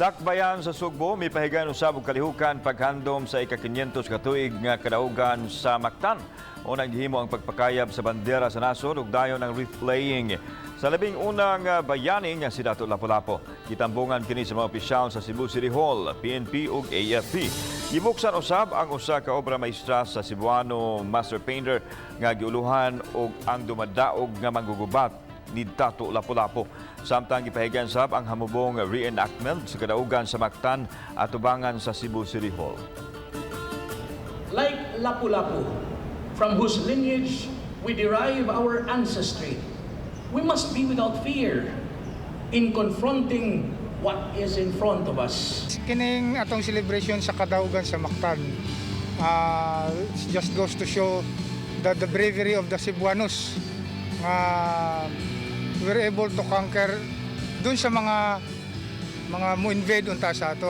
Dakbayan sa Sugbo, may pahigan usab og kalihukan paghandom sa ika-500 ka tuig nga kadaugan sa Mactan. Unang gihimo ang pagpakayab sa bandera sa nasod ug dayon ang wreath laying. Sa labing unang bayani nga si Dato Lapu-Lapu, kitambungan kini sa mga opisyal sa Cebu City Hall, PNP ug AFP. Gibuksan usab ang usa ka obra maestra sa Cebuano master painter nga giuluhan og ang dumadaog nga manggugubat ni Dato Lapu-Lapu. Samtang gipahigan sab ang hamubong reenactment sa kadaugan sa Mactan at tubangan sa Cebu City Hall. Like Lapu-Lapu, from whose lineage we derive our ancestry, we must be without fear in confronting what is in front of us. Kining atong celebration sa kadaugan sa Mactan just goes to show the bravery of the Cebuanos. We're able to conquer dun sa mga mo-invade unta sa ato.